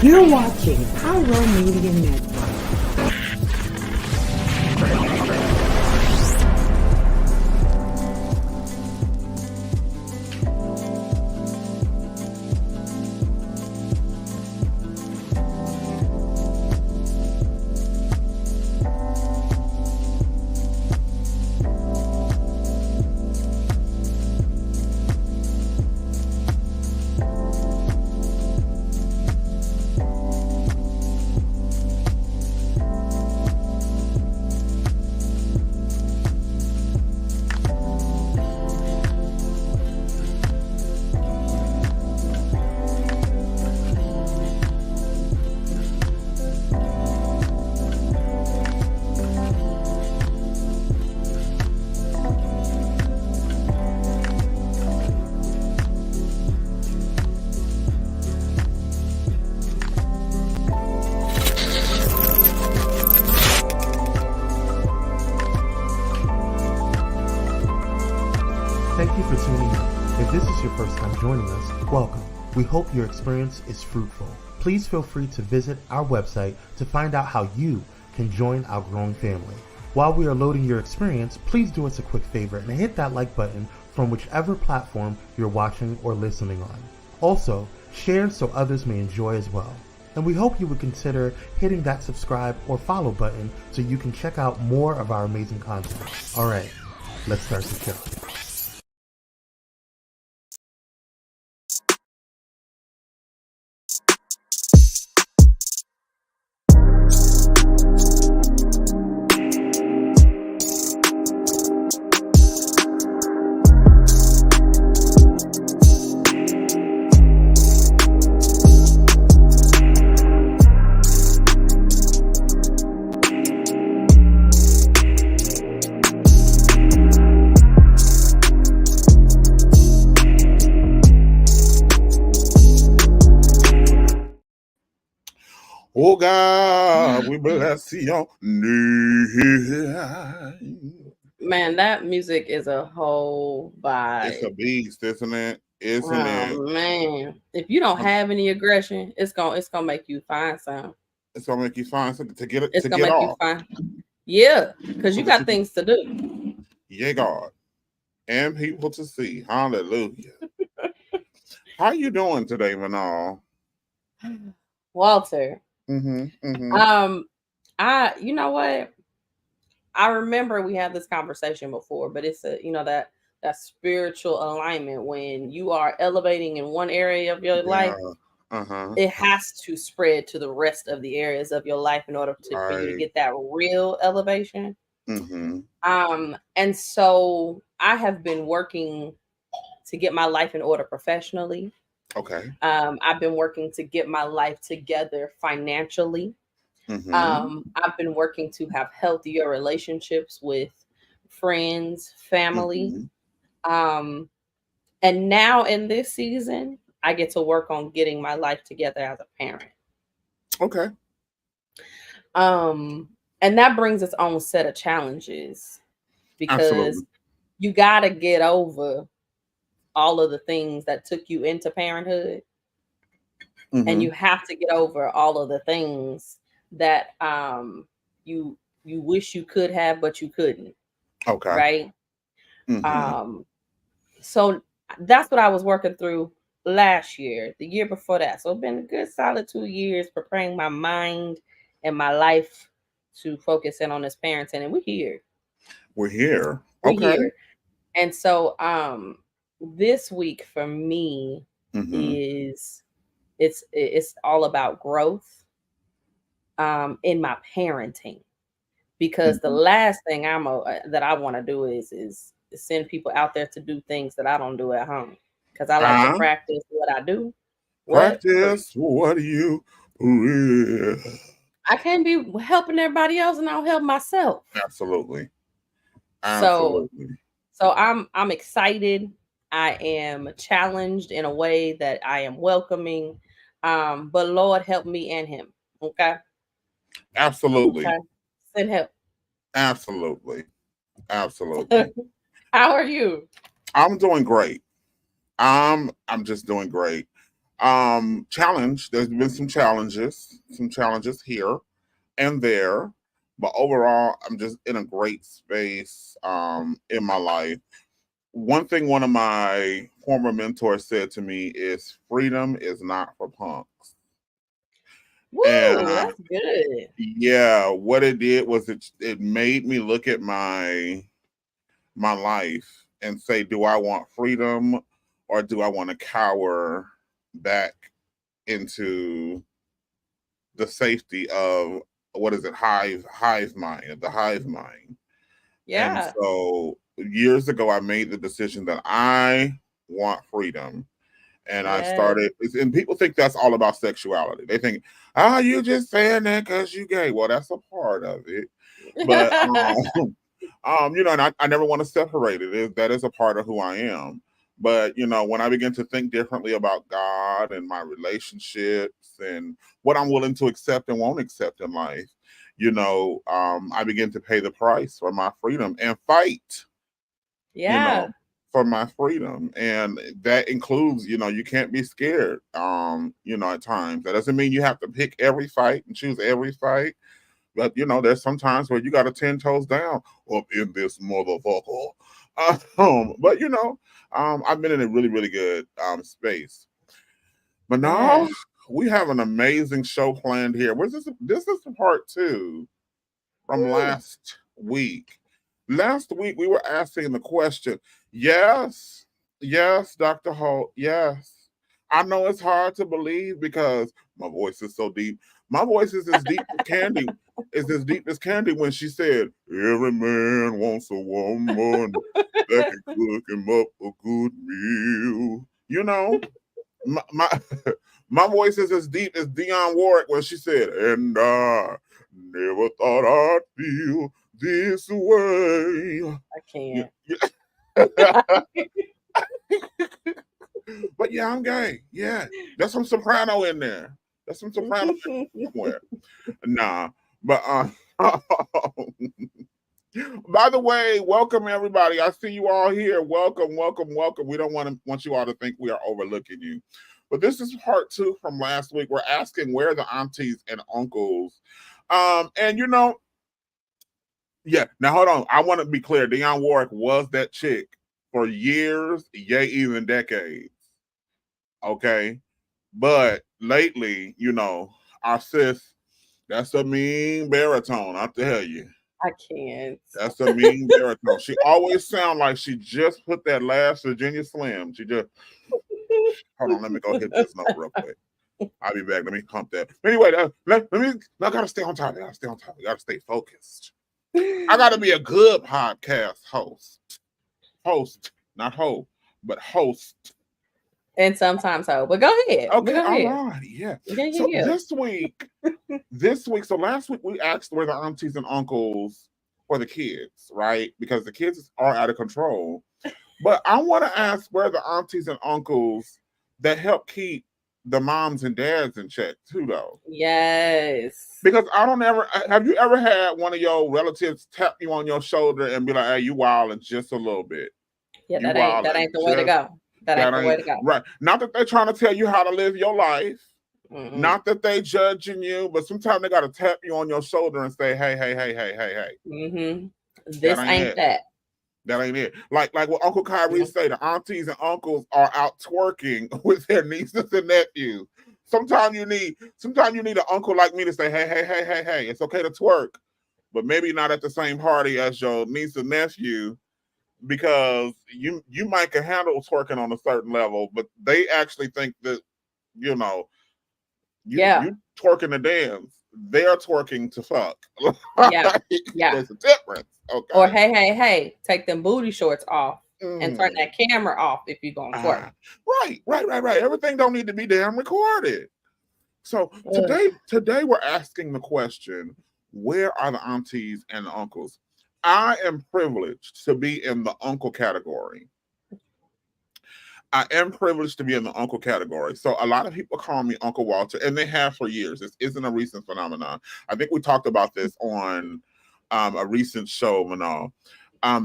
You're watching Pyro Media Network. Thank you for tuning in. If this is your first time joining us, welcome. We hope your experience is fruitful. Please feel free to visit our website to find out how you can join our growing family. While we are loading your experience, please do us a quick favor and hit that like button from whichever platform you're watching or listening on. Also, share so others may enjoy as well. And we hope you would consider hitting that subscribe or follow button so you can check out more of our amazing content. All right, let's start the show. Oh God, we bless your name. Man, that music is a whole vibe. It's a beast, isn't it? Isn't it? Man, if you don't have any aggression, it's gonna make you find some. It's gonna make you find something to get it. It's to gonna get make off. you find. Yeah, because you got things to do. Yeah, God, and people to see. Hallelujah. How you doing today, Manal? Walter. Mm-hmm. You know what? I remember we had this conversation before, but it's that spiritual alignment when you are elevating in one area of your life. It has to spread to the rest of the areas of your life in order for you to get that real elevation. And so I have been working to get my life in order professionally. Okay. I've been working to get my life together financially. I've been working to have healthier relationships with friends, family. And now in this season, I get to work on getting my life together as a parent. Okay. And that brings its own set of challenges because you got to get over all of the things that took you into parenthood. And you have to get over all of the things that you wish you could have, but you couldn't. Okay. Right. So that's what I was working through last year, the year before that. So it's been a good solid 2 years preparing my mind and my life to focus in on this parenting. And we're here. We're here. We're here. And so this week for me is it's all about growth in my parenting, because the last thing that I want to do is send people out there to do things that I don't do at home, because I like to practice what I do. Practice what you read. I can't be helping everybody else and I don't help myself. Absolutely. So I'm excited. I am challenged in a way that I am welcoming. But Lord help me and him. Okay. Absolutely. Okay. Send help. Absolutely. How are you? I'm doing great. I'm just doing great. challenge. There's been some challenges here and there, but overall, I'm just in a great space in my life. One thing one of my former mentors said to me is freedom is not for punks. Woo, And that's good. yeah, what it did was it made me look at my life and say, do I want freedom or do I want to cower back into the safety of what is it, hive mind, the hive mind. And Yeah. so years ago I made the decision that I want freedom. And I Yes. started, and people think that's all about sexuality. They think, oh, you just saying that because you gay. Well, that's a part of it. But and I never want to separate it. That is a part of who I am. But when I begin to think differently about God and my relationships and what I'm willing to accept and won't accept in life, I begin to pay the price for my freedom and fight, you Yeah. know, for my freedom. And that includes, you can't be scared, at times. That doesn't mean you have to pick every fight and choose every fight. But there's some times where you got to 10 toes down up in this motherfucker. But I've been in a really, really good space. But now Yeah. we have an amazing show planned here. This is the part two from Woo. last week. Last week we were asking the question. Yes, yes, Dr. Holt. Yes. I know it's hard to believe because my voice is so deep. My voice is as deep as Candy. Is as deep as Candy when she said, "Every man wants a woman that can cook him up a good meal." My my voice is as deep as Dionne Warwick when she said, "And I never thought I'd feel this way." I can't. But yeah, I'm gay. Yeah, there's some soprano in there. There's some soprano somewhere. Nah, but by the way, welcome everybody. I see you all here. Welcome, welcome, welcome. We don't want you all to think we are overlooking you. But this is part two from last week. We're asking where the aunties and uncles. And yeah. Now hold on. I want to be clear. Dionne Warwick was that chick for years, yay, even decades. Okay. But lately, our sis, that's a mean baritone, I tell you. I can't. That's a mean baritone. She always sound like she just put that last Virginia Slim. She just hold on. Let me go hit this note real quick. I'll be back. Let me pump that. Anyway, let me. I gotta stay on top. I gotta stay on top. I gotta stay focused. I gotta be a good podcast host. Host, not ho, but host. And sometimes so. But go ahead. Okay, Go ahead. all right, yeah. Yeah. So so last week we asked where the aunties and uncles for the kids, right? Because the kids are out of control. But I want to ask where the aunties and uncles that help keep the moms and dads in check too, though. Yes. Because I don't ever have you ever had one of your relatives tap you on your shoulder and be like, "Hey, you wilding just a little bit." Yeah, You that ain't the way to go. That ain't the way to go. Right. Not that they're trying to tell you how to live your life. Mm-mm. Not that they judging you, but sometimes they got to tap you on your shoulder and say, "Hey, hey, hey, hey, hey, hey." Mm-hmm. This ain't that. That ain't it. Like what Uncle Kyrie say, the aunties and uncles are out twerking with their nieces and nephews. Sometimes you need an uncle like me to say, "Hey, hey, hey, hey, hey, it's okay to twerk," but maybe not at the same party as your niece and nephew, because you might can handle twerking on a certain level, but they actually think that you you twerking to dance. They're twerking to fuck. Yeah. There's a difference. Okay. Or hey, take them booty shorts off and turn that camera off if you're gonna twerk. Right. Everything don't need to be damn recorded. So today we're asking the question, where are the aunties and the uncles? I am privileged to be in the uncle category. I am privileged to be in the uncle category. So a lot of people call me Uncle Walter, and they have for years. This isn't a recent phenomenon. I think we talked about this on a recent show, Manal.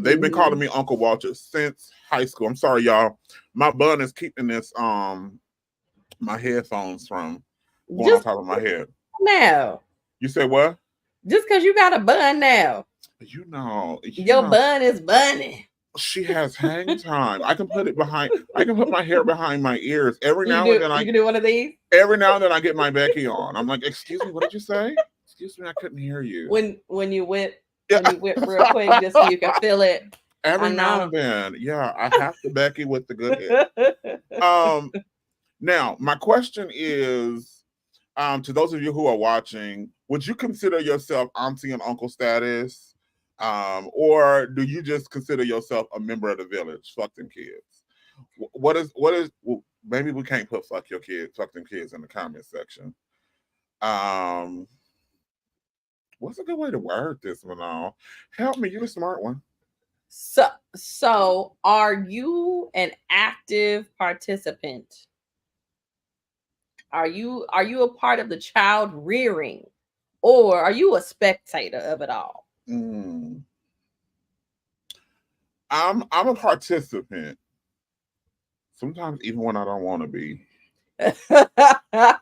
They've been calling me Uncle Walter since high school. I'm sorry, y'all. My bun is keeping this my headphones from going on Just top of my head. now. You say what? Just because you got a bun now. You know, Your bun is bunny. she has hang time. I can put my hair behind my ears. You can do one of these? Every now and then I get my Becky on. I'm like, excuse me, what did you say? Excuse me, I couldn't hear you. When you whip real quick, just so you can feel it. Every now and then. Yeah, I have to Becky with the good head. Now my question is, to those of you who are watching, would you consider yourself auntie and uncle status? Or do you just consider yourself a member of the village? Fuck them kids. What is well, maybe we can't put fuck your kids, fuck them kids in the comment section. What's a good way to word this, Manal? Help me, you're the smart one. So are you an active participant? Are you a part of the child rearing, or are you a spectator of it all? I'm a participant. Sometimes even when I don't want to be. Look at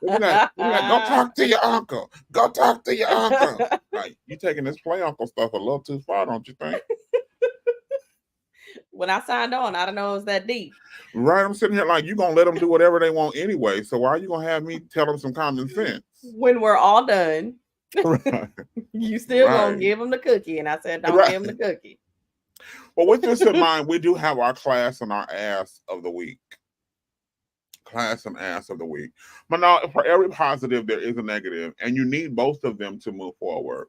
that. Go talk to your uncle. Go talk to your uncle. Like, you taking this play uncle stuff a little too far, don't you think? When I signed on, I don't know it was that deep. Right, I'm sitting here like, you gonna let them do whatever they want anyway. So why are you gonna have me tell them some common sense? When we're all done, right. You still gonna give them the cookie, and I said, don't give them the cookie. Well, with this in mind, we do have our class and our ass of the week. Class and ass of the week. But now, for every positive, there is a negative, and you need both of them to move forward.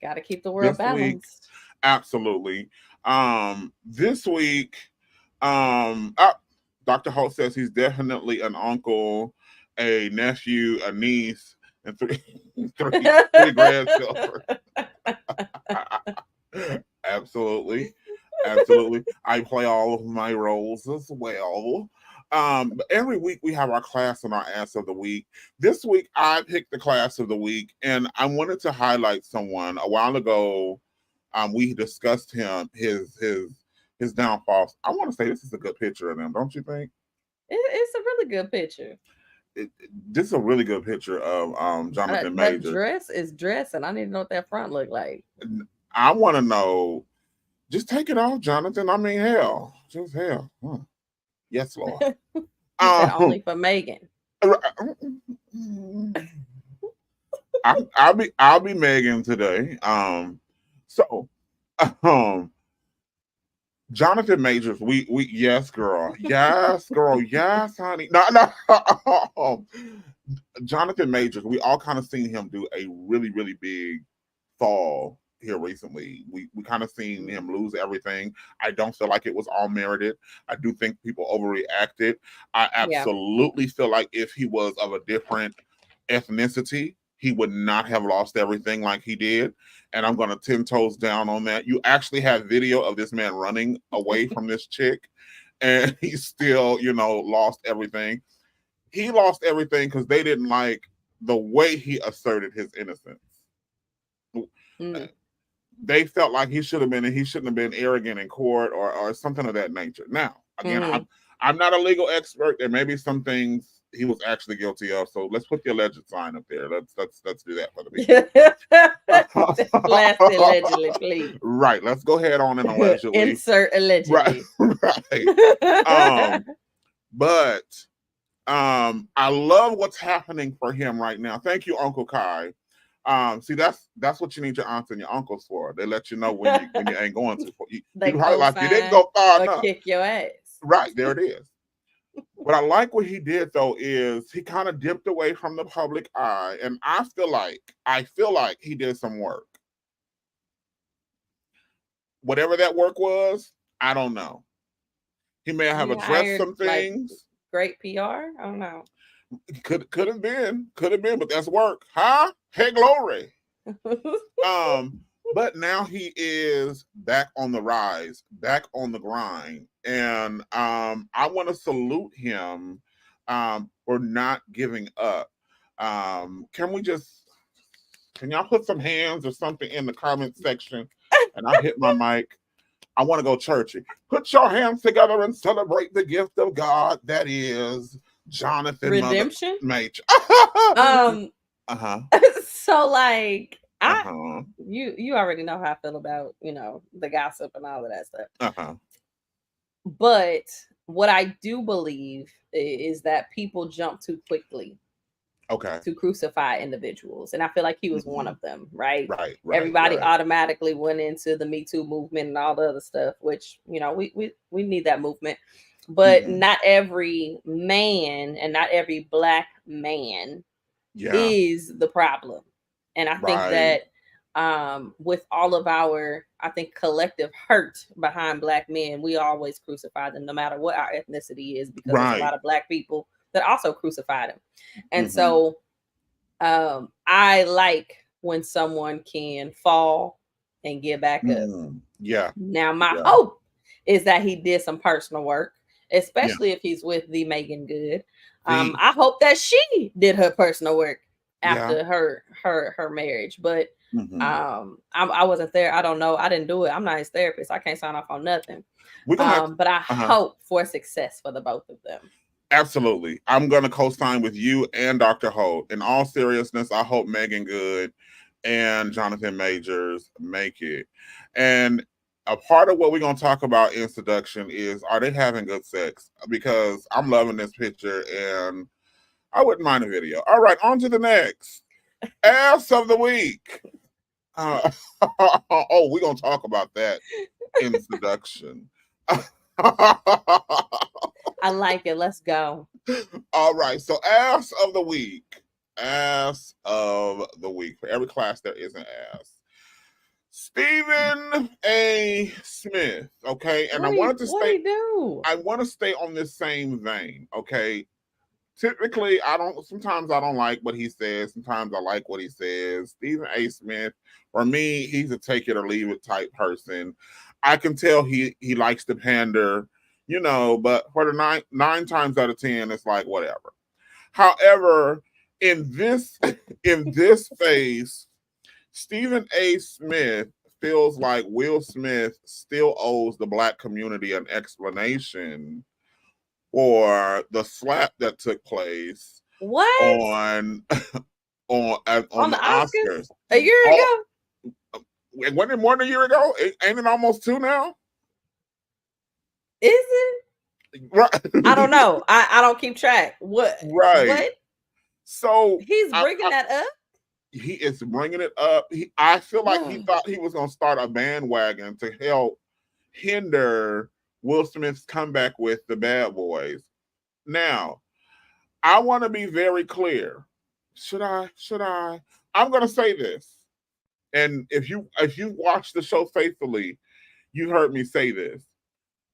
Got to keep the world balanced. Absolutely. This week, Dr. Holt says he's definitely an uncle, a nephew, a niece, and three grandchildren. Absolutely. I play all of my roles as well. But every week we have our class and our ass of the week. This week I picked the class of the week, and I wanted to highlight someone. A while ago, we discussed his downfalls. I want to say this is a good picture of them, don't you think? It's a really good picture. This is a really good picture of Jonathan Majors. Dress is dressing. I need to know what that front look like. I want to know. Just take it off, Jonathan. I mean, hell, just hell. Yes, Lord. Only for Megan. I'll be Megan today. Jonathan Majors, we yes, girl, yes, honey. No. Jonathan Majors, we all kind of seen him do a really, really big fall here recently. We kind of seen him lose everything. I don't feel like it was all merited. I do think people overreacted. I absolutely feel like if he was of a different ethnicity, he would not have lost everything like he did. And I'm going to 10 toes down on that. You actually have video of this man running away from this chick, and he still, lost everything. He lost everything because they didn't like the way he asserted his innocence. They felt like he shouldn't have been arrogant in court or something of that nature. Now, again, I'm not a legal expert. There may be some things he was actually guilty of. So let's put the alleged sign up there. Let's do that for the people. Last allegedly, please. Right. Let's go ahead on and allegedly. Insert allegedly. Right. But I love what's happening for him right now. Thank you, Uncle Kai. See, that's what you need your aunts and your uncles for. They let you know when you ain't going to. You probably like you didn't go far enough. Kick your ass. Right, there it is. What I like what he did though is he kind of dipped away from the public eye, and I feel like he did some work. Whatever that work was, I don't know. He may have addressed some things. Great PR? I don't know. Could have been, but that's work, huh? Hey, glory. But now he is back on the rise, back on the grind, and I want to salute him for not giving up. Can y'all put some hands or something in the comment section? And I hit my mic. I want to go churchy. Put your hands together and celebrate the gift of God that is Jonathan Redemption. Major. Um. Uh-huh. So like Uh-huh. you already know how I feel about the gossip and all of that stuff. Uh-huh. But what I do believe is that people jump too quickly Okay. to crucify individuals, and I feel like he was one of them. Right? Right. Everybody automatically went into the Me Too movement and all the other stuff, which we need that movement, but not every man and not every Black man Yeah. is the problem. And I think Right. that with all of our, I think, collective hurt behind Black men, we always crucify them no matter what our ethnicity is, because there's a lot of Black people that also crucified him. And so I like when someone can fall and get back up. Yeah. Now my Yeah. hope is that he did some personal work, Yeah. especially if he's with the Megan Good. I hope that she did her personal work after her marriage, but I wasn't there. I don't know. I didn't do it. I'm not his therapist. I can't sign off on nothing. We're gonna have to, But I hope for success for the both of them. absolutely. I'm gonna co-sign with you and Dr. Holt. In all seriousness, I hope Megan Good and Jonathan Majors make it. And a part of what we're gonna talk about in seduction is, are they having good sex? Because I'm loving this picture and I wouldn't mind a video. All right, on to the next. Ass of the week. Oh, we're gonna talk about that in seduction. I like it. Let's go. All right, so ass of the week. Ass of the week. For every class there is an ass. Stephen A. Smith. Okay, and I want to stay on this same vein. Okay. Typically, sometimes I don't like what he says. Sometimes I like what he says. Stephen A. Smith, for me, he's a take it or leave it type person. I can tell he likes to pander, but for the nine times out of 10, it's like whatever. However, in this phase, Stephen A. Smith feels like Will Smith still owes the Black community an explanation for the slap that took place on the Oscars a year ago. Wasn't it more than a year ago? Ain't it almost 2 now? Is it? Right. I don't know. I don't keep track. What? Right. What? So he's bringing that up. He is bringing it up. I feel like he thought he was going to start a bandwagon to help hinder Will Smith's comeback with the Bad Boys. Now, I want to be very clear. Should I? I'm going to say this. And if you watch the show faithfully, you heard me say this.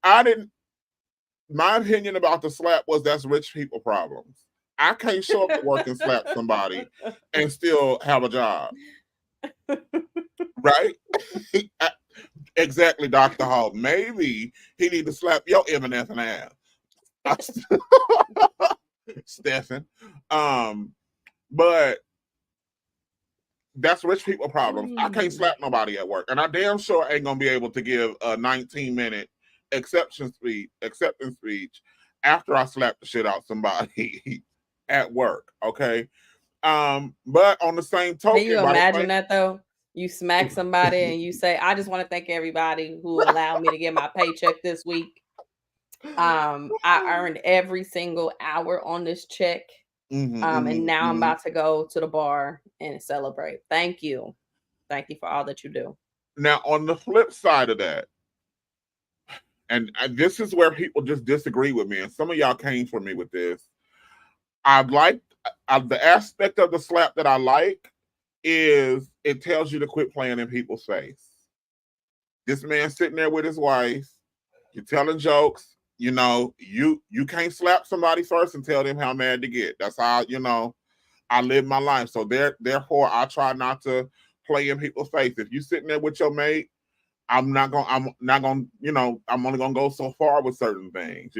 My opinion about the slap was that's rich people problems. I can't show up to work and slap somebody and still have a job. Right? Exactly, Dr. Hall. Maybe he need to slap your M&F in the ass. Stephen. But that's rich people problems. I can't slap nobody at work. And I damn sure ain't gonna be able to give a 19-minute acceptance speech after I slap the shit out somebody at work. Okay. But on the same token, can you imagine that though? You smack somebody and you say, I just want to thank everybody who allowed me to get my paycheck this week. I earned every single hour on this check. And now I'm about to go to the bar and celebrate. Thank you for all that you do. Now, on the flip side of that, and this is where people just disagree with me, and some of y'all came for me with this. The aspect of the slap that I like is it tells you to quit playing in people's face. This man sitting there with his wife, you're telling jokes. You can't slap somebody first and tell them how mad to get. That's how I live my life. So therefore, I try not to play in people's face. If you sitting there with your mate, I'm only gonna go so far with certain things,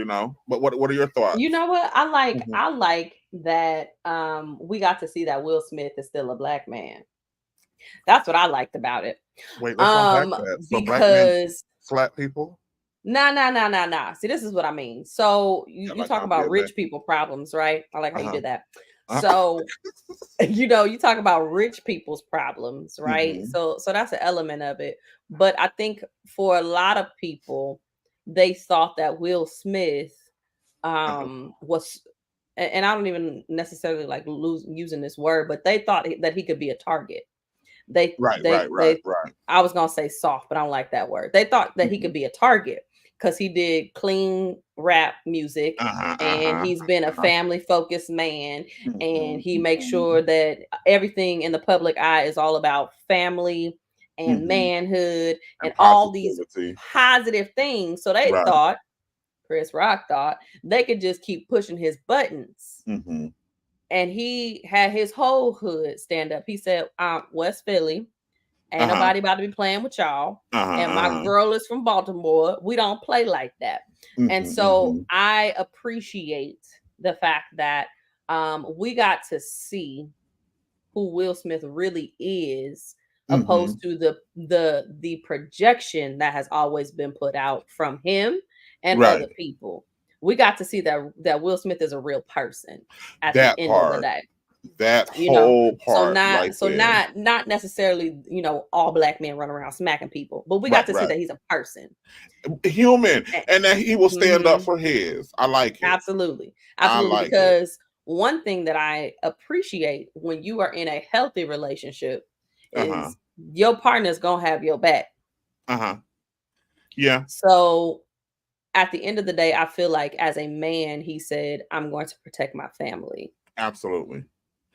But what are your thoughts? You know what? I like that we got to see that Will Smith is still a Black man. That's what I liked about it. Wait, let's unpack that. So because slap people? Nah. See, this is what I mean. So Yeah, you like talk I'm about busy. rich people problems, right? I like how you Uh-huh. did that. Uh-huh. So you talk about rich people's problems, right? Mm-hmm. So that's an element of it. But I think for a lot of people, they thought that Will Smith Uh-huh. was, and I don't even necessarily like using this word, but they thought that he could be a target. They Right, they right, right, they right. I was gonna say soft, but I don't like that word. They thought that he Mm-hmm. could be a target because he did clean rap music, Uh-huh, and uh-huh, he's been a uh-huh. family focused man, and Mhm, he makes sure mhm, that everything in the public eye is all about family and mhm, manhood and and all these positivity. positive things. So they Right. thought, Chris Rock thought, they could just keep pushing his buttons, Mhm. and he had his whole hood stand up. He said, West Philly, ain't Uh-huh. nobody about to be playing with y'all. Uh-huh, And my uh-huh. girl is from Baltimore. We don't play like that. And Mhm, so mhm. I appreciate the fact that we got to see who Will Smith really is, opposed Mhm. to the projection that has always been put out from him and Right. other people. We got to see that Will Smith is a real person at the That end of the part. day. That You know, whole so part right not so there. not necessarily, all black men run around smacking people, but we got Right, to see right. that he's a person. Human. And that he will stand up Mm-hmm. for his. I like it. Absolutely. I Absolutely. like it. Because one thing that I appreciate when you are in a healthy relationship Uh-huh. is your partner's gonna have your back. Uh-huh. Yeah, So at the end of the day, I feel like as a man, he said, I'm going to protect my family. absolutely.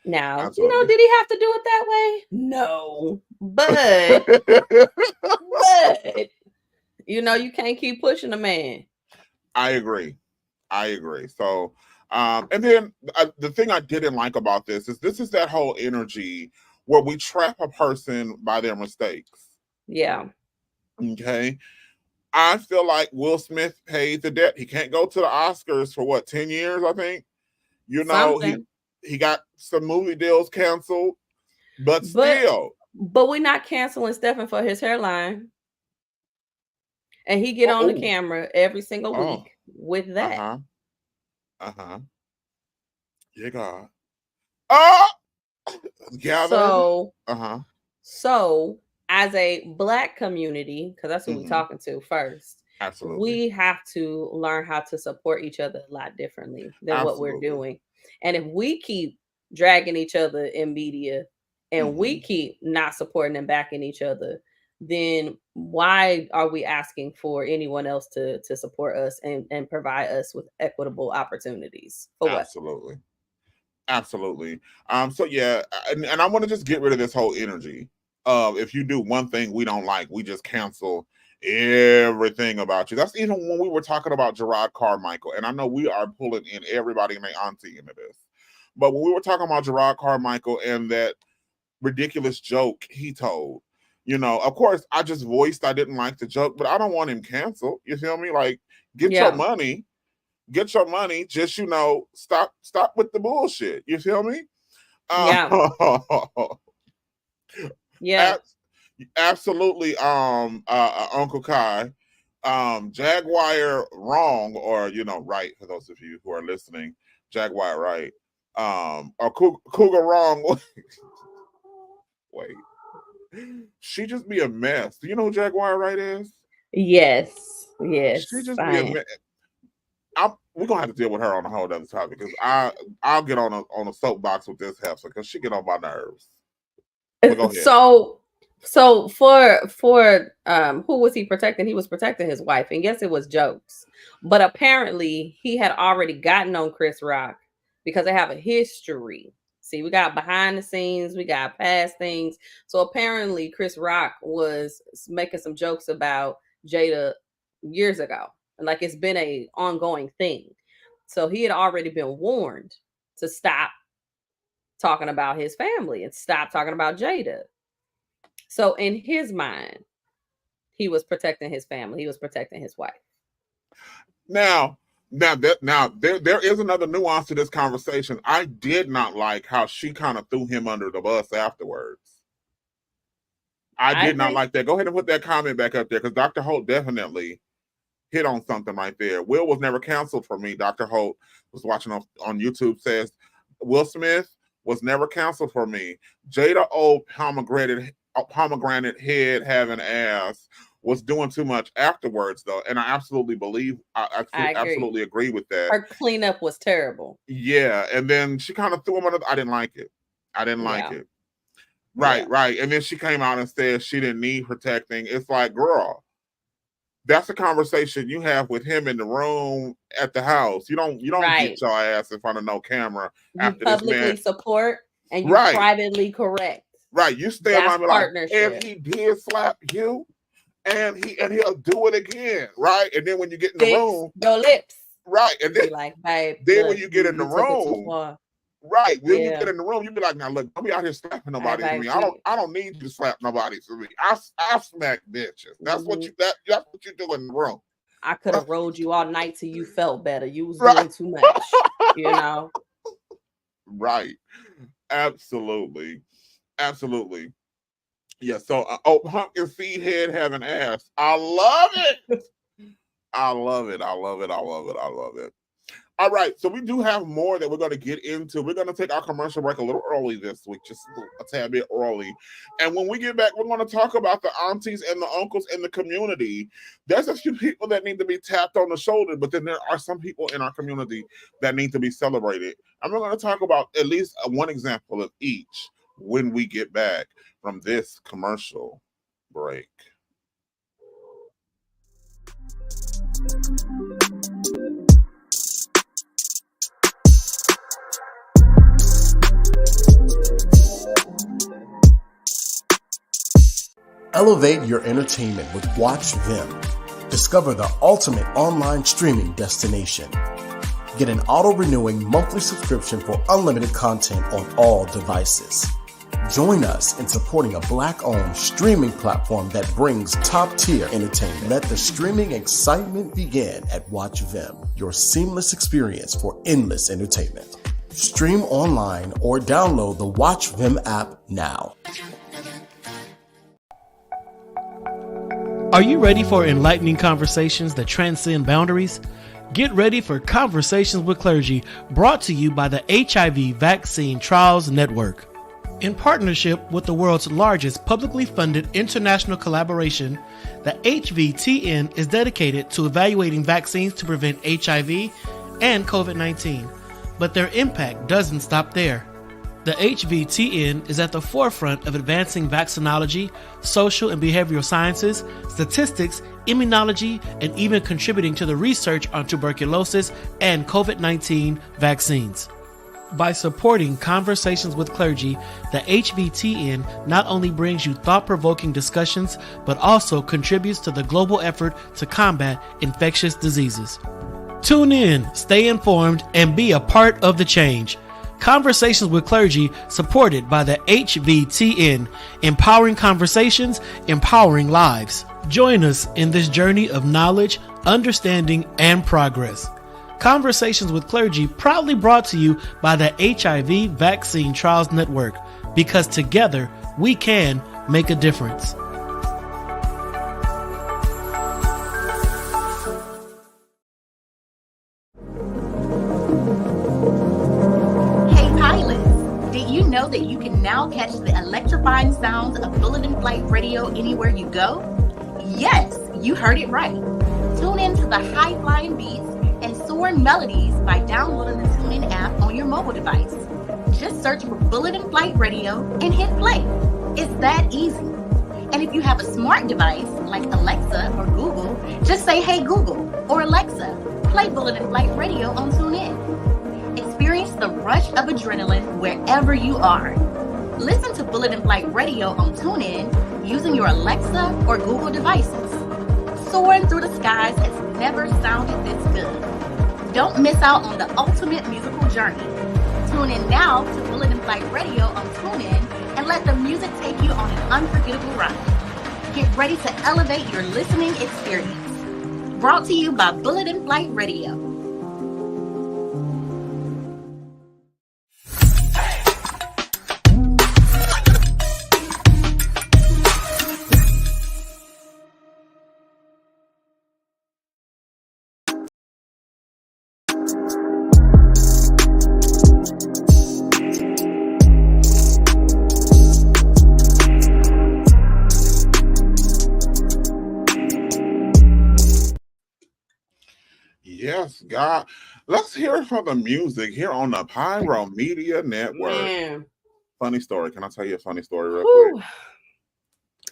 Now, Absolutely. did he have to do it that way? No. But you can't keep pushing a man. I agree. I agree. So, and then the thing I didn't like about this is that whole energy where we trap a person by their mistakes. Yeah. Okay. I feel like Will Smith paid the debt. He can't go to the Oscars for what, 10 years, I think. You know, he Something. he got some movie deals canceled, but But still. but we're not canceling Stephen for his hairline. And he get Oh, on the oh, camera every single oh, week with that. uh-huh. Uh-huh. Yeah, God. Oh, gathered. So Uh-huh. So, as a black community, because that's who we're Hmm. talking to first, Absolutely. we have to learn how to support each other a lot differently than what we're Absolutely. doing. And if we keep dragging each other in media and we Hmm. keep not supporting and backing each other, then why are we asking for anyone else to support us and provide us with equitable opportunities? For what? Absolutely. Absolutely. So yeah, and I want to just get rid of this whole energy of if you do one thing we don't like, we just cancel everything about you. That's even when we were talking about Gerard Carmichael, and I know we are pulling in everybody and their auntie into this. But when we were talking about Gerard Carmichael and that ridiculous joke he told, of course I just voiced I didn't like the joke, but I don't want him canceled. You feel me? Like, get your Yeah. money, get your money. Just stop with the bullshit. You feel me? Yeah. Uh, Yeah. ab- absolutely. Uncle Kai, Jaguar wrong, or right, for those of you who are listening, Jaguar right, or Cougar wrong. Wait, she just be a mess. Do you know who Jaguar right is? Yes. She Yes. just be a I mess. We're gonna have to deal with her on a whole other topic because I'll get on a soapbox with this heifer because she get on my nerves. But go ahead. So for who was he protecting? He was protecting his wife, and yes, it was jokes. But apparently he had already gotten on Chris Rock because they have a history. See, we got behind the scenes, we got past things. So apparently Chris Rock was making some jokes about Jada years ago. And like it's been a ongoing thing. So he had already been warned to stop talking about his family and stop talking about Jada. So in his mind, he was protecting his family. He was protecting his wife. Now there is another nuance to this conversation. I did not like how she kind of threw him under the bus afterwards. I I did not think like that. Go ahead and put that comment back up there because Dr. Holt definitely hit on something right there. Will was never canceled for me. Dr. Holt was watching on YouTube, says Will Smith was never canceled for me. Jada old pomegranate head having ass was doing too much afterwards, though, and I absolutely absolutely agree with that. Her cleanup was terrible. Yeah, and then she kind of threw him under. I didn't like it. Right. And then she came out and said she didn't need protecting. It's like, girl, that's a conversation you have with him in the room at the house. You don't get your ass in front of no camera. You publicly support and you privately correct. Right. You stand by me like, if he did slap you, and he'll do it again, right? And then when you get in the room, your lips, right? And then like, babe, then when you get in the room, right? When you get in the room, you be like, now look, don't be out here slapping nobody for me. I don't need you to slap nobody for me. I smack bitches. That's what you do in the room. I could have rolled you all night till you felt better. You was doing too much, you know. Right. Absolutely. Yeah, so pumpkin seed head having ass. I love it. I love it. All right, so we do have more that we're going to get into. We're going to take our commercial break a little early this week, just a tad bit early. And when we get back, we're going to talk about the aunties and the uncles in the community. There's a few people that need to be tapped on the shoulder, but then there are some people in our community that need to be celebrated. And we're going to talk about at least one example of each when we get back from this commercial break. Elevate your entertainment with Watch Vim. Discover the ultimate online streaming destination. Get an auto-renewing monthly subscription for unlimited content on all devices. Join us in supporting a Black-owned streaming platform that brings top-tier entertainment. Let the streaming excitement begin at Watch Vim, your seamless experience for endless entertainment. Stream online or download the Watch Vim app now. Are you ready for enlightening conversations that transcend boundaries? Get ready for Conversations with Clergy, brought to you by the HIV Vaccine Trials Network. In partnership with the world's largest publicly funded international collaboration, the HVTN is dedicated to evaluating vaccines to prevent HIV and COVID-19. But their impact doesn't stop there. The HVTN is at the forefront of advancing vaccinology, social and behavioral sciences, statistics, immunology, and even contributing to the research on tuberculosis and COVID-19 vaccines. By supporting Conversations with Clergy, the HVTN not only brings you thought-provoking discussions, but also contributes to the global effort to combat infectious diseases. Tune in, stay informed, and be a part of the change. Conversations with Clergy, supported by the HVTN, empowering conversations, empowering lives. Join us in this journey of knowledge, understanding, and progress. Conversations with Clergy, proudly brought to you by the HIV Vaccine Trials Network, because together we can make a difference. Know that you can now catch the electrifying sounds of Bullet and Flight Radio anywhere you go? Yes, you heard it right. Tune in to the high-flying beats and soaring melodies by downloading the TuneIn app on your mobile device. Just search for Bullet and Flight Radio and hit play. It's that easy. And if you have a smart device like Alexa or Google, just say, "Hey Google," or "Alexa, play Bullet and Flight Radio on TuneIn." Experience the rush of adrenaline wherever you are. Listen to Bullet and Flight Radio on TuneIn using your Alexa or Google devices. Soaring through the skies has never sounded this good. Don't miss out on the ultimate musical journey. Tune in now to Bullet and Flight Radio on TuneIn and let the music take you on an unforgettable ride. Get ready to elevate your listening experience. Brought to you by Bullet and Flight Radio. Yes, God. Let's hear it for the music here on the Pyro Media Network. Man. Funny story. Can I tell you a funny story real quick?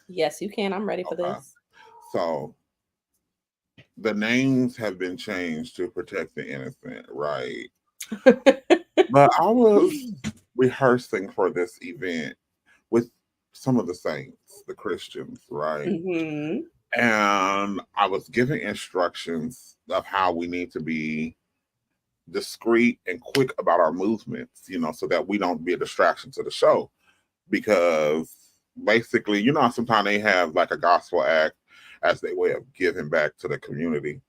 Yes, you can. I'm ready for this. So the names have been changed to protect the innocent, right? But I was rehearsing for this event with some of the saints, the Christians, right? Mm-hmm. And I was giving instructions of how we need to be discreet and quick about our movements, so that we don't be a distraction to the show. Because basically, sometimes they have like a gospel act as their way of giving back to the community.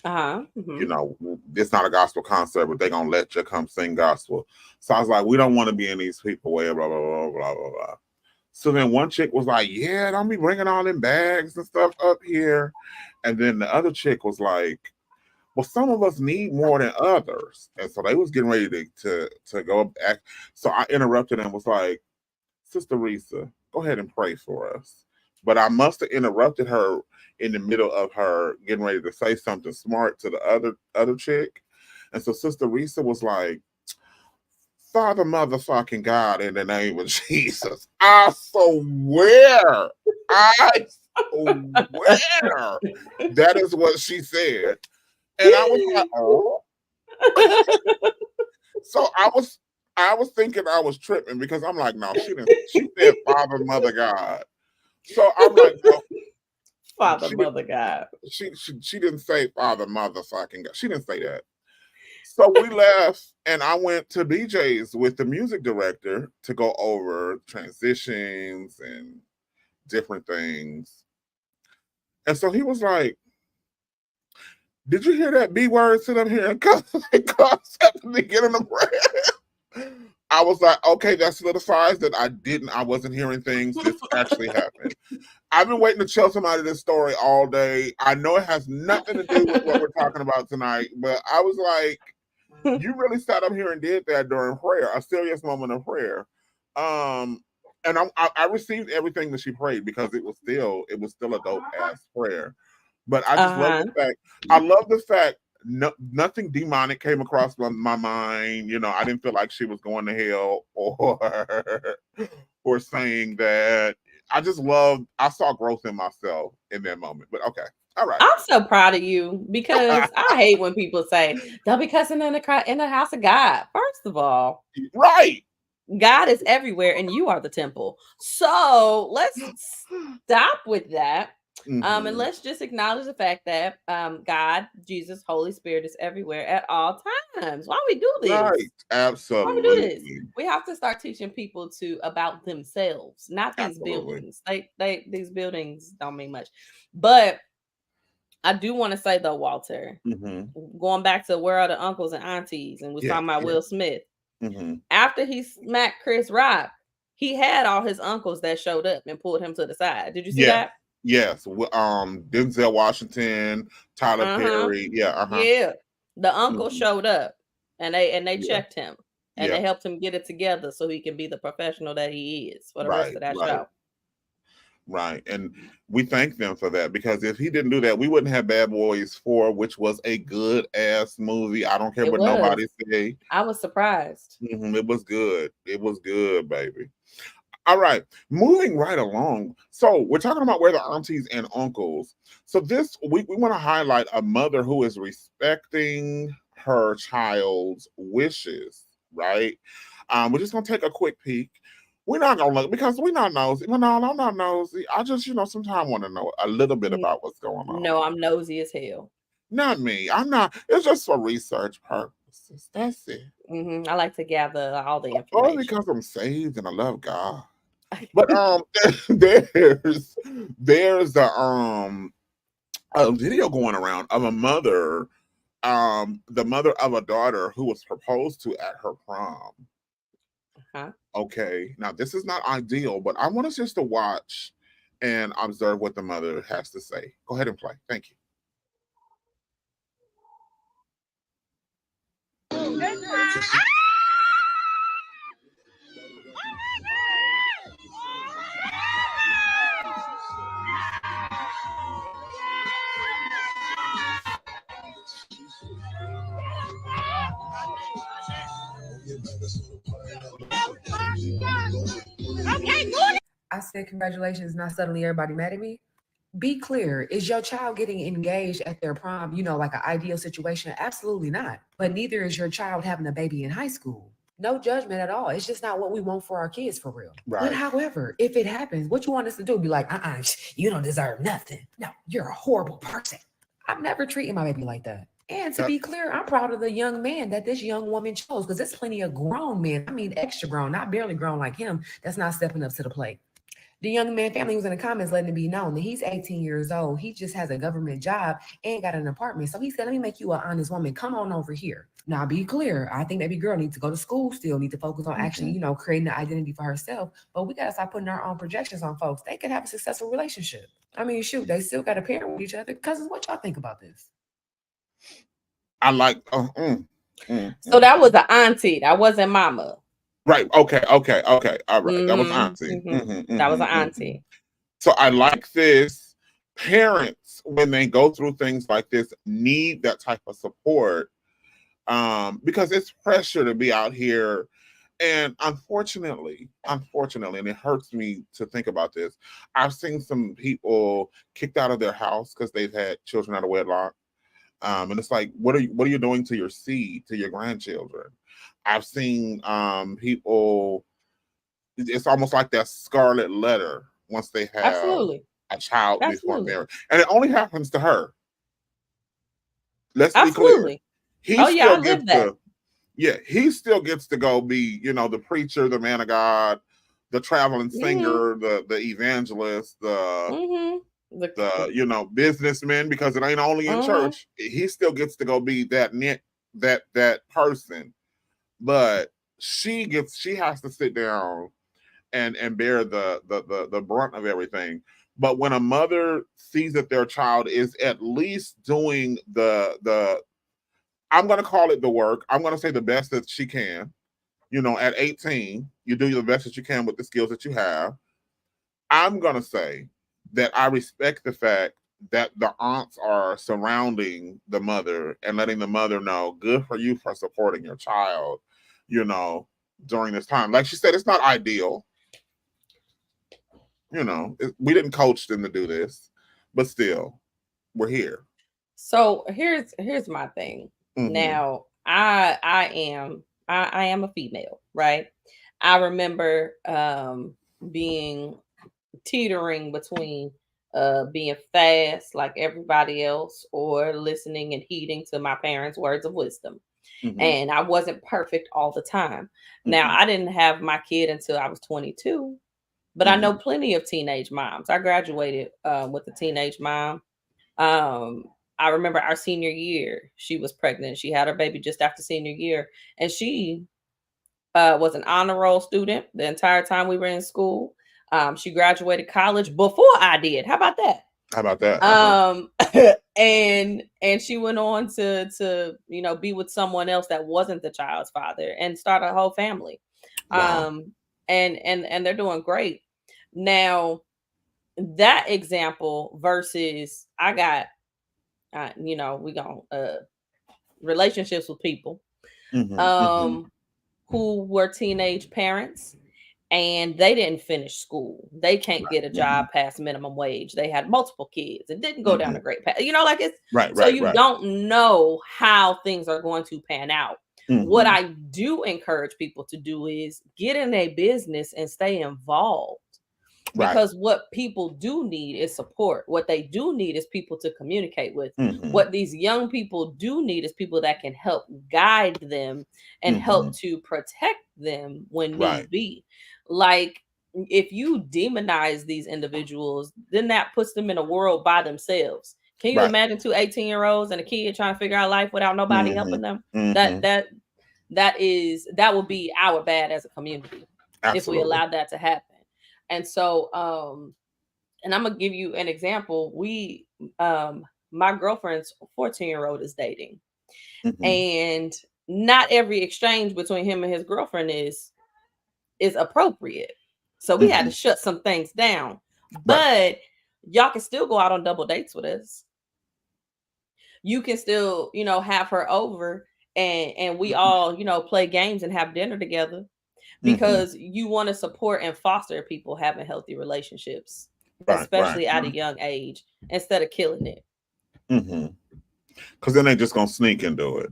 Mm-hmm. It's not a gospel concert, but they're gonna let you come sing gospel. So I was like, we don't want to be in these people way, blah blah blah blah blah blah. So then one chick was like, yeah, don't be bringing all them bags and stuff up here. And then the other chick was like, well, some of us need more than others. And so they was getting ready to go back. So I interrupted and was like, Sister Risa, go ahead and pray for us. But I must have interrupted her in the middle of her getting ready to say something smart to the other chick. And so Sister Risa was like, Father motherfucking God, in the name of Jesus, I swear, that is what she said. And I was like, oh. So I was thinking I was tripping because I'm like, no, she didn't. She said Father, Mother, God. So I'm like, no, Father, Mother, God. She didn't say Father, Mother, fucking God. She didn't say that. So we left, and I went to BJ's with the music director to go over transitions and different things. And so he was like, did you hear that B word? Sit up here and cuss at the beginning of prayer. I was like, okay, that solidifies that I wasn't hearing things. This actually happened. I've been waiting to tell somebody this story all day. I know it has nothing to do with what we're talking about tonight, but I was like, you really sat up here and did that during prayer, a serious moment of prayer. And I received everything that she prayed because it was still a dope ass prayer. But I just love the fact. I love the fact nothing demonic came across my mind. I didn't feel like she was going to hell or saying that. I saw growth in myself in that moment. But okay. All right. I'm so proud of you because I hate when people say they'll be cussing in the house of God. First of all, right. God is everywhere and you are the temple. So let's stop with that. Mm-hmm. And let's just acknowledge the fact that God, Jesus, Holy Spirit is everywhere at all times. Why we do this? Right, absolutely. Why we do this? We have to start teaching people about themselves, not these buildings. These buildings don't mean much. But I do want to say though, Walter, going back to where are the uncles and aunties, and we're talking about Will Smith. After he smacked Chris Rock, he had all his uncles that showed up and pulled him to the side. Did you see that? Yes. Denzel Washington, Tyler Perry. Yeah. Yeah. The uncle showed up and they checked him and they helped him get it together so he can be the professional that he is for the rest of that show. Right. And we thank them for that because if he didn't do that, we wouldn't have Bad Boys 4, which was a good ass movie. I don't care what nobody say. I was surprised. It was good. It was good, baby. All right, moving right along. So we're talking about where the aunties and uncles. So this week we want to highlight a mother who is respecting her child's wishes, right? We're just gonna take a quick peek. We're not gonna look because we're not nosy. No, I'm not nosy. I just, sometimes want to know a little bit about what's going on. No, I'm nosy as hell. Not me. I'm not. It's just for research purposes. That's it. I like to gather all the information. Only because I'm saved and I love God. But there's a video going around of a mother, the mother of a daughter who was proposed to at her prom. Okay, now this is not ideal, but I want us just to watch and observe what the mother has to say. Go ahead and play. Thank you. I said congratulations, not suddenly everybody mad at me. Be clear. Is your child getting engaged at their prom, like an ideal situation? Absolutely not. But neither is your child having a baby in high school. No judgment at all. It's just not what we want for our kids for real. Right. But however, if it happens, what you want us to do? Be like, you don't deserve nothing. No, you're a horrible person. I'm never treating my baby like that. And to be clear, I'm proud of the young man that this young woman chose, because there's plenty of grown men, I mean extra grown, not barely grown like him, that's not stepping up to the plate. The young man family was in the comments letting it be known that he's 18 years old. He just has a government job and got an apartment. So he said, let me make you an honest woman. Come on over here. Now, be clear. I think baby girl needs to go to school still, need to focus on actually, creating an identity for herself. But we got to start putting our own projections on folks. They could have a successful relationship. I mean, shoot, they still got to parent with each other. Cousins, what y'all think about this? I like, so that was the auntie. That wasn't mama. Right. Okay. All right. That was auntie. That was an auntie. So I like this. Parents, when they go through things like this, need that type of support, because it's pressure to be out here. And unfortunately, and it hurts me to think about this, I've seen some people kicked out of their house because they've had children out of wedlock. And it's like, what are you doing to your seed, to your grandchildren? I've seen people, it's almost like that scarlet letter once they have a child before marriage. And it only happens to her. Let's be clear. He still gets to go be, the preacher, the man of God, the traveling singer, the evangelist, the businessman, because it ain't only in church. He still gets to go be that person. But she has to sit down and bear the brunt of everything. But when a mother sees that their child is at least doing the I'm going to call it the work, I'm going to say the best that she can, at 18, you do the best that you can with the skills that you have. I'm going to say that I respect the fact that the aunts are surrounding the mother and letting the mother know, good for you for supporting your child, during this time. Like she said, it's not ideal. We didn't coach them to do this, but still, we're here. So here's my thing. Now, I am a female, right? I remember being teetering between being fast like everybody else or listening and heeding to my parents' words of wisdom. And I wasn't perfect all the time. Now, I didn't have my kid until I was 22, but I know plenty of teenage moms. I graduated with a teenage mom. I remember our senior year, she was pregnant. She had her baby just after senior year, and she was an honor roll student the entire time we were in school. She graduated college before I did. How about that? And she went on to be with someone else that wasn't the child's father and start a whole family. Wow. And they're doing great. Now, that example versus I got we got relationships with people who were teenage parents. And they didn't finish school. They can't get a job past minimum wage. They had multiple kids and didn't go down a great path. Like it's so you don't know how things are going to pan out. What I do encourage people to do is get in a business and stay involved. Because what people do need is support. What they do need is people to communicate with. What these young people do need is people that can help guide them and help to protect them when need be. Like, if you demonize these individuals, then that puts them in a world by themselves. Can you imagine 2 18-year-olds and a kid trying to figure out life without nobody helping them? That would be our bad as a community. Absolutely. If we allowed that to happen. And so, and I'm gonna give you an example. My girlfriend's 14-year-old is dating, and not every exchange between him and his girlfriend is appropriate. So we had to shut some things down. But y'all can still go out on double dates with us. You can still, have her over and we all, play games and have dinner together. because you want to support and foster people having healthy relationships, Right, especially right. at a young age, instead of killing it. Because then they just gonna sneak and do it.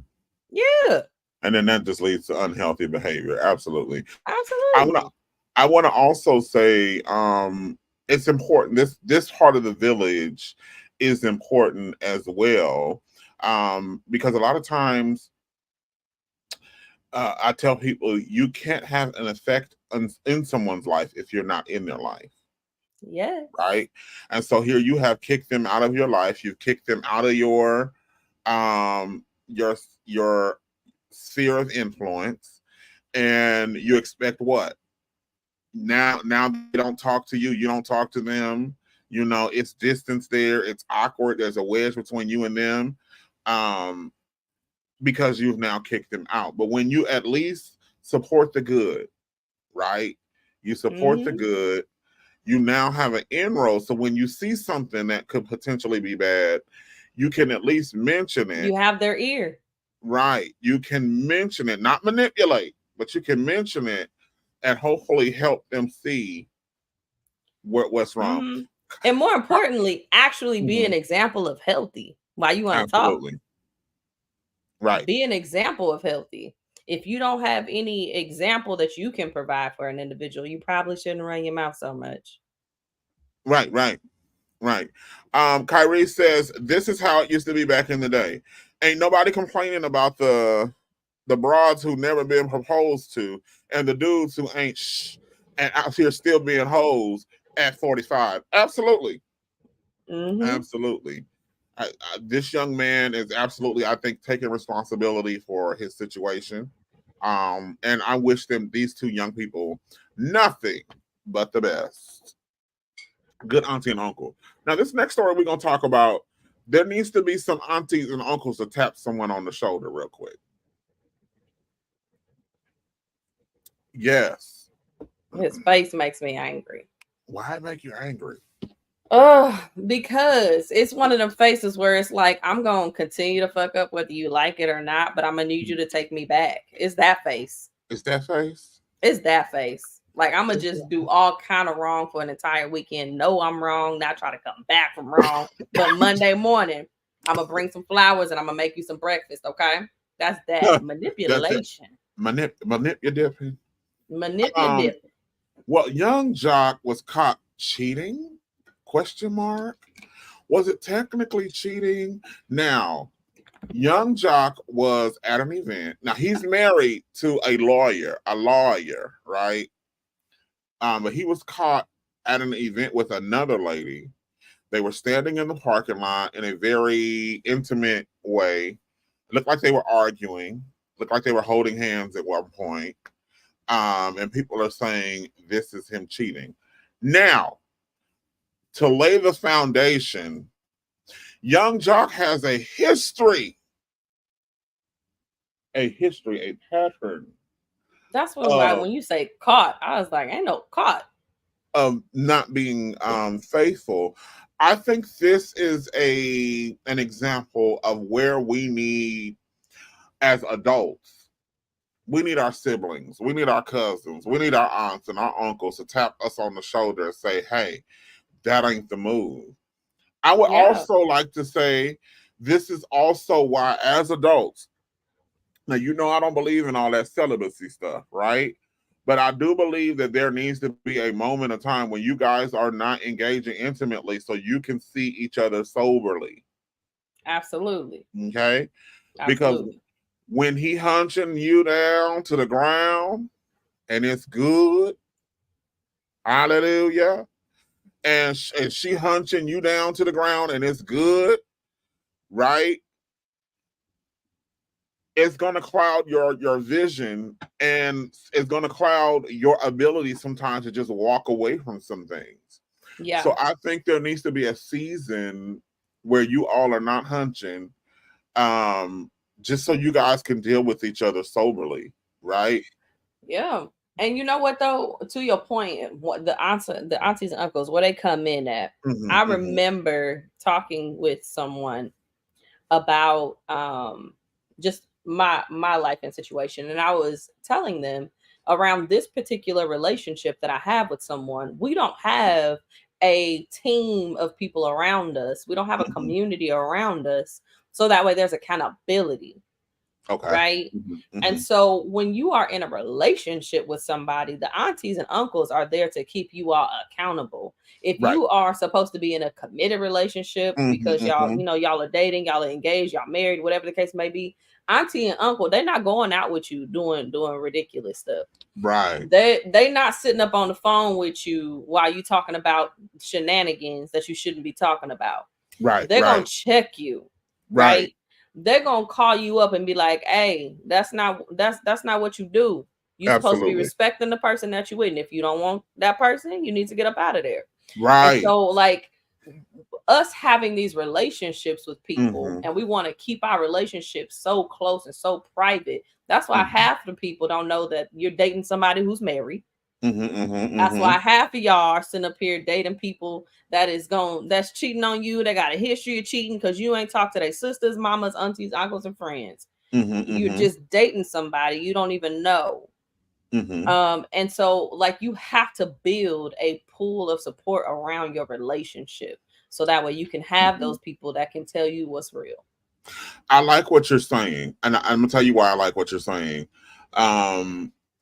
Yeah. And then that just leads to unhealthy behavior. Absolutely. Absolutely. I want to also say it's important. This part of the village is important as well, because a lot of times I tell people you can't have an effect in someone's life if you're not in their life. Yeah. Right. And so here you have kicked them out of your life. You've kicked them out of your sphere of influence, and you expect what? Now they don't talk to you, you don't talk to them, you know, it's distance there, it's awkward, there's a wedge between you and them, because you've now kicked them out. But when you at least support the good, right? You support the good, you now have an inroad. So when you see something that could potentially be bad, you can at least mention it. You have their ear. Right. You can mention it, not manipulate, but you can mention it and hopefully help them see what's wrong. And more importantly, actually be an example of healthy while you want to talk. Absolutely. Right. Be an example of healthy. If you don't have any example that you can provide for an individual, you probably shouldn't run your mouth so much. Right. Kyrie says, this is how it used to be back in the day. Ain't nobody complaining about the broads who never been proposed to and the dudes who ain't and out here still being hoes at 45. Absolutely. Absolutely. This young man is absolutely, I think, taking responsibility for his situation. And I wish these two young people nothing but the best. Good auntie and uncle. Now, this next story we're going to talk about, there needs to be some aunties and uncles to tap someone on the shoulder real quick. Yes. His face makes me angry. Why it make you angry? Because it's one of them faces where it's like, I'm going to continue to fuck up whether you like it or not, but I'm going to need you to take me back. It's that face. It's that face? It's that face. Like, I'm going to just do all kind of wrong for an entire weekend. No, I'm wrong. Not try to come back from wrong. But Monday morning, I'm going to bring some flowers and I'm going to make you some breakfast, okay? That's that. Manipulation. Manipulative. Manipulative. Well, young Jock was caught cheating? ? Was it technically cheating? Now, young Jock was at an event. Now, he's married to a lawyer, right? But he was caught at an event with another lady. They were standing in the parking lot in a very intimate way. It looked like they were arguing. Looked like they were holding hands at one point. And people are saying this is him cheating. Now, to lay the foundation, young Jock has a history, a pattern. That's what when you say caught, I was like, ain't no caught. Of not being faithful. I think this is an example of where we need, as adults, we need our siblings, we need our cousins, we need our aunts and our uncles to tap us on the shoulder and say, hey, that ain't the move. I would also like to say, this is also why, as adults, now, you know, I don't believe in all that celibacy stuff, right? But I do believe that there needs to be a moment of time when you guys are not engaging intimately so you can see each other soberly. Absolutely. Okay? Absolutely. Because when he hunching you down to the ground and it's good, hallelujah, and she hunching you down to the ground and it's good, right? It's going to cloud your vision, and it's going to cloud your ability sometimes to just walk away from some things. Yeah. So I think there needs to be a season where you all are not hunching, just so you guys can deal with each other soberly, right? Yeah. And you know what, though, to your point, what the aunties and uncles, where they come in at, I remember talking with someone about just my life and situation, and I was telling them, around this particular relationship that I have with someone, we don't have a team of people around us. We don't have a community around us. So that way there's accountability. Okay. Right. And so when you are in a relationship with somebody, the aunties and uncles are there to keep you all accountable. If you are supposed to be in a committed relationship because y'all, you know, y'all are dating, y'all are engaged, y'all married, whatever the case may be, auntie and uncle, they're not going out with you doing ridiculous stuff. Right. They not sitting up on the phone with you while you talking about shenanigans that you shouldn't be talking about. Right. They're gonna check you. Right. They're gonna call you up and be like, hey, that's not what you do. You're supposed to be respecting the person that you're with. And if you don't want that person, you need to get up out of there. Right. And so like us having these relationships with people and we want to keep our relationships so close and so private. That's why half the people don't know that you're dating somebody who's married. That's why half of y'all are sitting up here dating people that's cheating on you. They got a history of cheating because you ain't talked to their sisters, mamas, aunties, uncles, and friends. You're just dating somebody you don't even know. And so like you have to build a pool of support around your relationship so that way you can have those people that can tell you what's real. I like what you're saying, and I'm gonna tell you why I like what you're saying.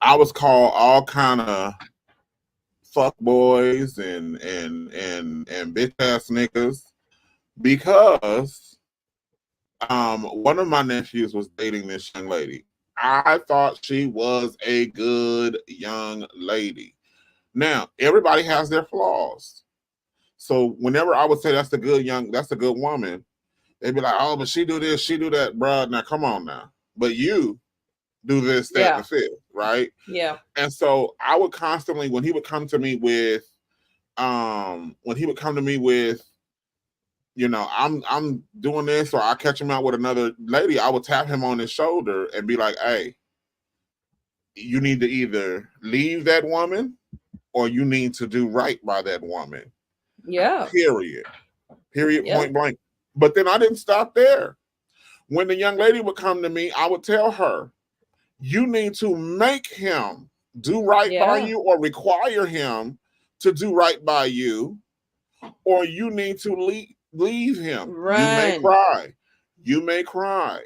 I was called all kind of fuck boys and bitch ass niggas because one of my nephews was dating this young lady. I thought she was a good young lady. Now, everybody has their flaws. So whenever I would say that's a good woman, they'd be like, oh, but she do this, she do that, bruh. Now come on now. But you do this, that, and the fifth, right? Yeah. And so I would constantly, when he would come to me with, you know, I'm doing this, or I catch him out with another lady, I would tap him on his shoulder and be like, hey, you need to either leave that woman or you need to do right by that woman. Yeah. Period, point blank. But then I didn't stop there. When the young lady would come to me, I would tell her, you need to make him do right by you or require him to do right by you, or you need to leave him. Run. You may cry. You may cry.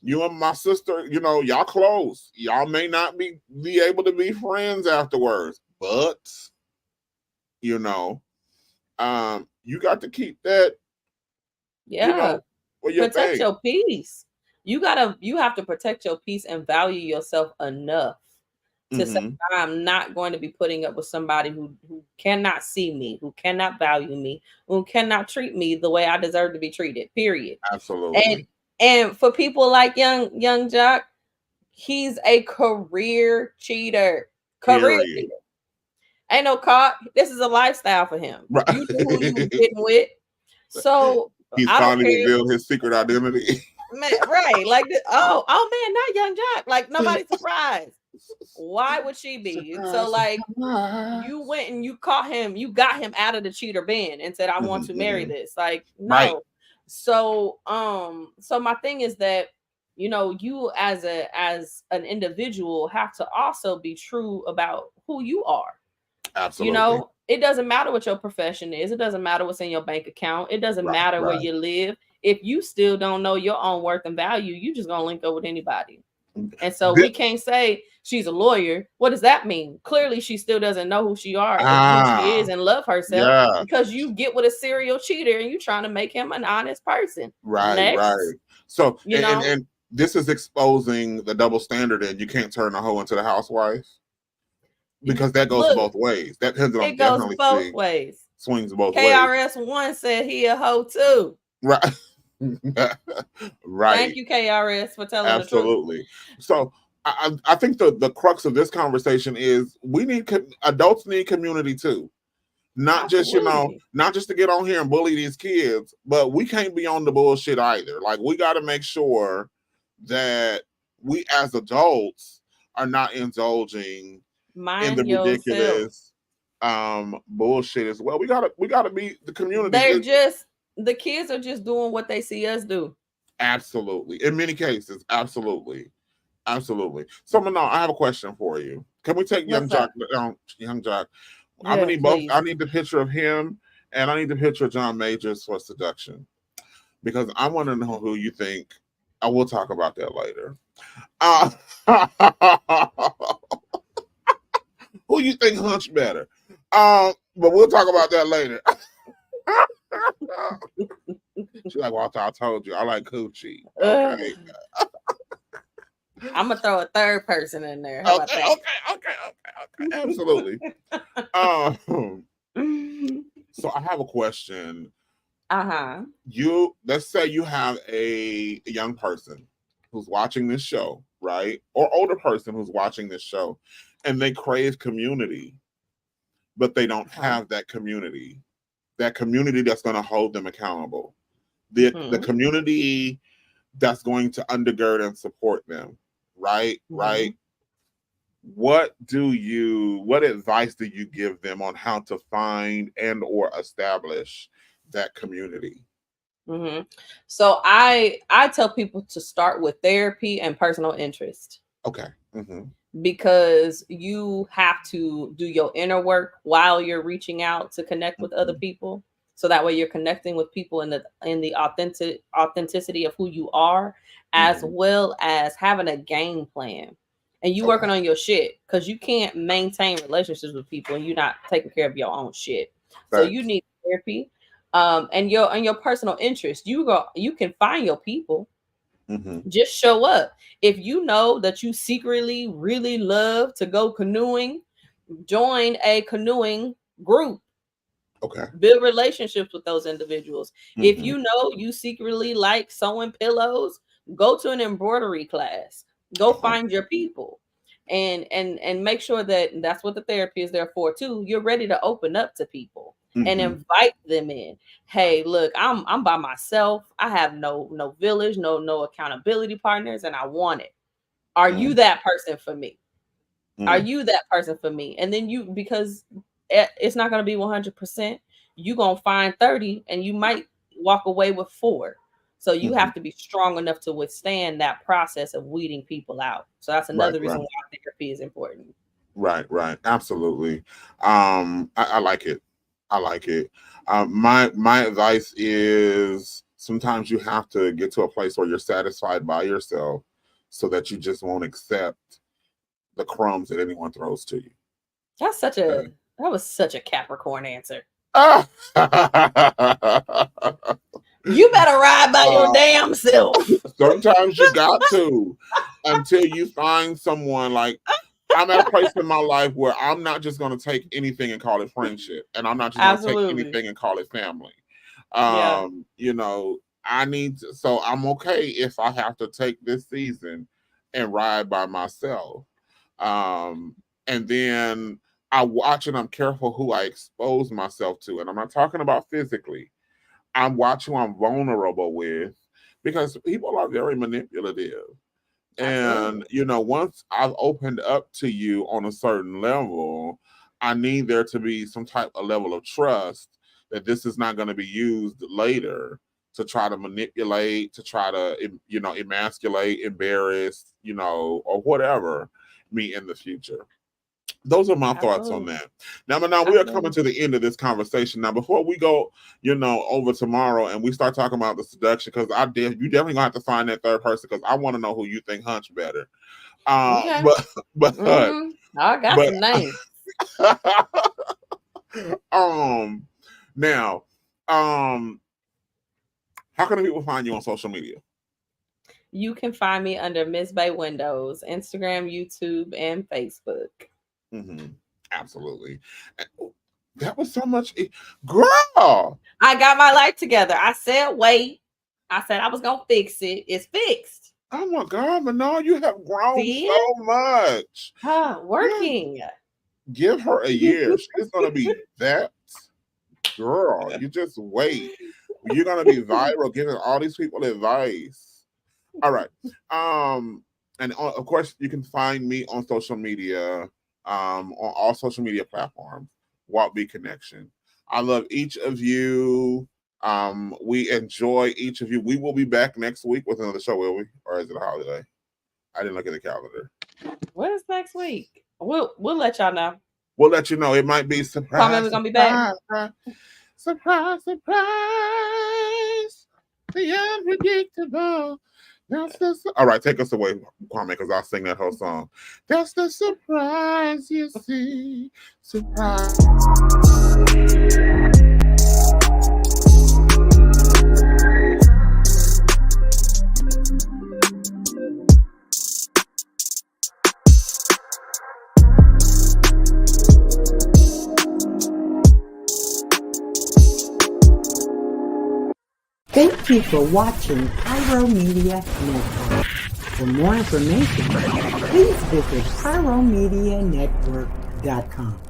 You and my sister, you know, y'all close. Y'all may not be able to be friends afterwards, but, you know, you got to keep that, you know, protect your peace. You have to protect your peace and value yourself enough to say, I'm not going to be putting up with somebody who cannot see me, who cannot value me, who cannot treat me the way I deserve to be treated, period. Absolutely. And for people like young Jock, he's a career cheater. Cheater. Ain't no cop. This is a lifestyle for him. Right. You knew who you were getting with. So he's finally revealed his secret identity. Man, right. Like, oh man, not young Jack. Like, nobody's surprised. Why would she be? So, like, you went and you caught him, you got him out of the cheater bin and said, I want to marry this. Like, no. Right. So my thing is that, you know, you as an individual have to also be true about who you are. Absolutely. You know, it doesn't matter what your profession is. It doesn't matter what's in your bank account. It doesn't matter where you live. If you still don't know your own worth and value, you just gonna link up with anybody. And so we can't say she's a lawyer. What does that mean? Clearly, she still doesn't know who she is and love herself because you get with a serial cheater and you're trying to make him an honest person. Right, Next. right. So, you know? and this is exposing the double standard that you can't turn a hoe into the housewife. Because that goes both ways. That it goes both ways. Swings both ways. KRS-One said he a hoe too. Right. Right. Thank you, KRS, for telling the truth. Absolutely. So I think the crux of this conversation is adults need community too. Not just, you know, not just to get on here and bully these kids, but we can't be on the bullshit either. Like, we got to make sure that we as adults are not indulging in the ridiculous bullshit as well. We gotta be the community. The kids are just doing what they see us do. Absolutely. In many cases, absolutely. Absolutely. So, Manon, I have a question for you. Can we take Young What's up? Jock? Young Jock. I'm gonna Yeah, need both. please. I need the picture of him, and I need the picture of John Majors for seduction, because I want to know who you think. I will talk about that later. Uh, who you think hunch better? But we'll talk about that later. She's like, Walter, I told you, I like coochie. Okay. I'm gonna throw a third person in there. How about Okay. that? Okay. Absolutely. So I have a question. Let's say you have a young person who's watching this show, right? Or older person who's watching this show, and they crave community, but they don't have that community that's going to hold them accountable. The community that's going to undergird and support them, right? Right. What advice do you give them on how to find and or establish that community? So I tell people to start with therapy and personal interest. Okay. Because you have to do your inner work while you're reaching out to connect with other people. So that way you're connecting with people in the authenticity of who you are, as well as having a game plan. And you working on your shit, because you can't maintain relationships with people and you're not taking care of your own shit. So you need therapy. And your personal interest. You can find your people. Just show up. If you know that you secretly really love to go canoeing, join a canoeing group. Okay. Build relationships with those individuals. If you know you secretly like sewing pillows, go to an embroidery class. Go find your people. And make sure that that's what the therapy is there for too. You're ready to open up to people and invite them in. Hey, look, I'm by myself. I have no village, no accountability partners, and I want it. Are you that person for me? Are you that person for me? And then because it's not going to be 100%, you're going to find 30 and you might walk away with 4. So you have to be strong enough to withstand that process of weeding people out. So that's another reason why therapy is important. Right. Absolutely. I like it. My advice is sometimes you have to get to a place where you're satisfied by yourself so that you just won't accept the crumbs that anyone throws to you. That was such a Capricorn answer. You better ride by your damn self. Sometimes you got to, until you find someone. Like, I'm at a place in my life where I'm not just going to take anything and call it friendship, and I'm not just going to take anything and call it family. I need to, so I'm okay if I have to take this season and ride by myself. And then I watch and I'm careful who I expose myself to. And I'm not talking about physically. I'm watching who I'm vulnerable with, because people are very manipulative. And, once I've opened up to you on a certain level, I need there to be some type of level of trust that this is not going to be used later to try to manipulate, to try to, emasculate, embarrass, or whatever me in the future. Those are my thoughts on that. Now, we are coming to the end of this conversation. Now, before we go, over tomorrow and we start talking about the seduction, because you definitely gonna have to find that third person, because I want to know who you think hunch better. I got some names. Now, how can people find you on social media? You can find me under Miss Bay Windows, Instagram, YouTube, and Facebook. Absolutely. That was so much. Girl, I got my life together. I said, wait. I said I was going to fix it. It's fixed. Oh my God, Manon, you have grown so much. Working. Give her a year. She's going to be that girl. You just wait. You're going to be viral, giving all these people advice. All right. And of course, you can find me on social media. On all social media platforms, Walt B Connection. I love each of you. We enjoy each of you. We will be back next week with another show, will we? Or is it a holiday? I didn't look at the calendar. What is next week? We'll let y'all know. We'll let you know. It might be surprise. Comment, we're gonna be back. Surprise, surprise. The unpredictable. All right, take us away, Kwame, because I'll sing that whole song. That's the surprise you see. Surprise. Thank you for watching Pyro Media Network. For more information, please visit pyromedianetwork.com.